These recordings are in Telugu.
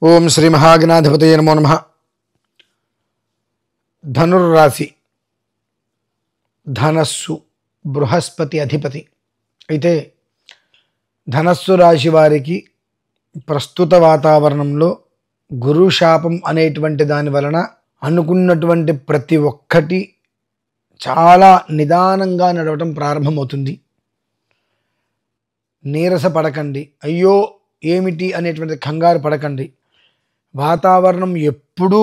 ఓం శ్రీ మహాగణాధిపతయే నమో నమః. ధనుర్రాశి, ధనస్సు బృహస్పతి అధిపతి. అయితే ధనస్సు రాశి వారికి ప్రస్తుత వాతావరణంలో గురు శాపం అనేటువంటి దాని వలన అనుకున్నటువంటి ప్రతి ఒక్కటి చాలా నిదానంగా నడవటం ప్రారంభమవుతుంది. నీరస పడకండి, అయ్యో ఏమిటి అనేటువంటి కంగారు పడకండి. వాతావరణం ఎప్పుడూ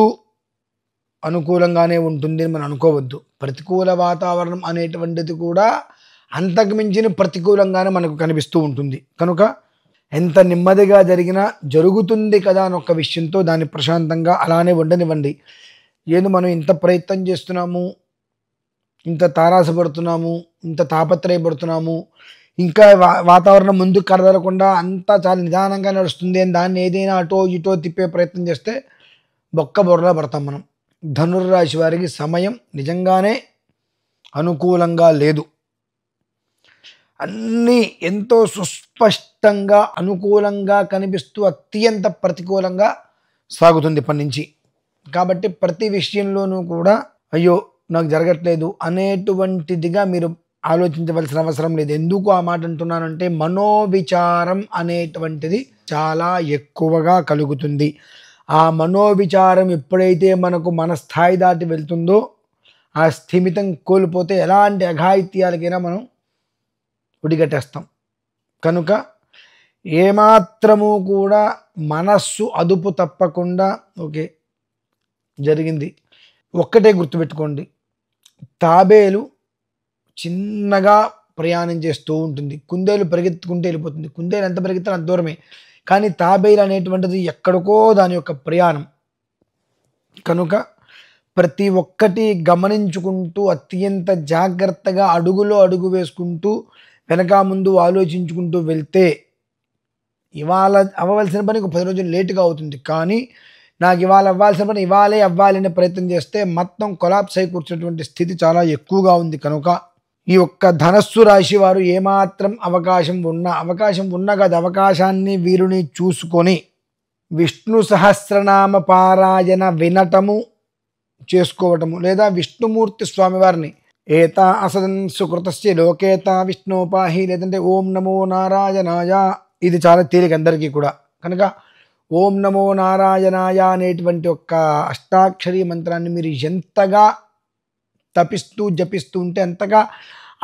అనుకూలంగానే ఉంటుంది అని మనం అనుకోవద్దు. ప్రతికూల వాతావరణం అనేటువంటిది కూడా అంతకుమించిన ప్రతికూలంగానే మనకు కనిపిస్తూ ఉంటుంది. కనుక ఎంత నెమ్మదిగా జరిగినా జరుగుతుంది కదా అని ఒక విషయంతో దాన్ని ప్రశాంతంగా అలానే ఉండనివ్వండి. ఏదో మనం ఇంత ప్రయత్నం చేస్తున్నాము, ఇంత తారాసపడుతున్నాము, ఇంత తాపత్రయపడుతున్నాము, ఇంకా వాతావరణం ముందుకు కదలకుండా అంతా చాలా నిదానంగా నడుస్తుంది అని దాన్ని ఏదైనా అటో ఇటో తిప్పే ప్రయత్నం చేస్తే బొక్కబొరలా పడతాం మనం. ధనుర్రాశి వారికి సమయం నిజంగానే అనుకూలంగా లేదు. అన్నీ ఎంతో సుస్పష్టంగా అనుకూలంగా కనిపిస్తూ అత్యంత ప్రతికూలంగా సాగుతుంది ఇప్పటి నుంచి. కాబట్టి ప్రతి విషయంలోనూ కూడా అయ్యో నాకు జరగట్లేదు అనేటువంటిదిగా మీరు ఆలోచించవలసిన అవసరం లేదు. ఎందుకు ఆ మాట అంటున్నానంటే మనోవిచారం అనేటువంటిది చాలా ఎక్కువగా కలుగుతుంది. ఆ మనోవిచారం ఎప్పుడైతే మనకు మన స్థాయి దాటి వెళ్తుందో ఆ స్థిమితం కోల్పోతే ఎలాంటి అఘాయిత్యాలకైనా మనం ఉడిగట్టేస్తాం. కనుక ఏమాత్రము కూడా మనస్సు అదుపు తప్పకుండా ఓకే జరిగింది. ఒక్కటే గుర్తుపెట్టుకోండి, తాబేలు చిన్నగా ప్రయాణం చేస్తూ ఉంటుంది, కుందేలు పరిగెత్తుకుంటూ వెళ్ళిపోతుంది. కుందేలు ఎంత పరిగెత్తాలో అంత దూరమే, కానీ తాబేలు అనేటువంటిది ఎక్కడికో దాని యొక్క ప్రయాణం. కనుక ప్రతి ఒక్కటి గమనించుకుంటూ అత్యంత జాగ్రత్తగా అడుగులో అడుగు వేసుకుంటూ వెనక ముందు ఆలోచించుకుంటూ వెళ్తే ఇవాళ అవ్వవలసిన పని ఒక 10 రోజులు లేటుగా అవుతుంది. కానీ నాకు ఇవాళ అవ్వాల్సిన పని ఇవాళే అవ్వాలనే ప్రయత్నం చేస్తే మొత్తం కొలాప్స్ అయి కూర్చున్నటువంటి స్థితి చాలా ఎక్కువగా ఉంది. కనుక ఈ యొక్క ధనస్సు రాశి వారు ఏమాత్రం అవకాశం ఉన్నా కాదు, అవకాశాన్ని వీరుని చూసుకొని విష్ణు సహస్రనామ పారాయణ వినటము చేసుకోవటము, లేదా విష్ణుమూర్తి స్వామివారిని ఏతా అసదన్ సుకృతస్య లోకేత విష్ణోపాహి, లేదంటే ఓం నమో నారాయణాయ, ఇది చాలా తేలిక అందరికీ కూడా. కనుక ఓం నమో నారాయణాయ అనేటువంటి ఒక అష్టాక్షరీ మంత్రాన్ని మీరు ఎంతగా తపిస్తూ జపిస్తూ ఉంటే అంతగా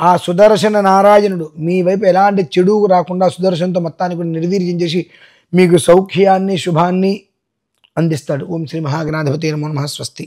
ఆ సుదర్శన నారాయణుడు మీ వైపు ఎలాంటి చెడు రాకుండా సుదర్శనంతో మొత్తాన్ని కూడా నిర్వీర్యం చేసి మీకు సౌఖ్యాన్ని శుభాన్ని అందిస్తాడు. ఓం శ్రీ మహాగణాధిపతయే నమో నమః. స్వస్తి.